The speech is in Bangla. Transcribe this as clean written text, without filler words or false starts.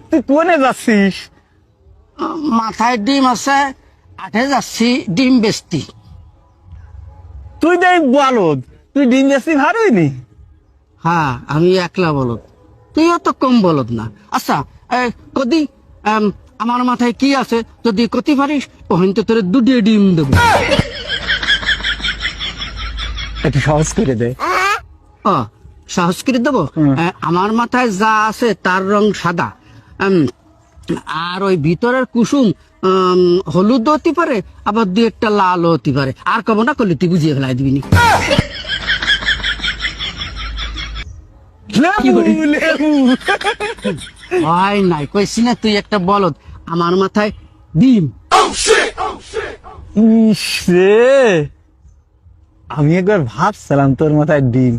তুই কোনে যাচ্ছিস? মাথায় ডিম আছে, আঠে যাচ্ছি ডিম বেচতি। তুই দেখ বলদ, তুই ডিম বেশি ভারইনি। হ্যাঁ, আমি একলা বলদ, তুইও তো কম বলদ না। আচ্ছা, কদি আমার মাথায় কি আছে যদি কতি পারিস ওখান তো তোর দুটি ডিম দেবো। একটু সহজ করে দে। ও, সাহস করে দেবো। আমার মাথায় যা আছে তার রং সাদা, আর ওই ভিতরের কুসুম হলুদ হতে পারে, আবার দুই একটা লাল হতে পারে। আর কব না করলে তুই বুঝিয়ে ফেলাই দিবি নি। লেবু লেবু। হয় নাই, কইছি না তুই একটা বলদ। আমার মাথায় ডিম। ইস রে, আমি একবার ভাবছিলাম তোর মাথায় ডিম।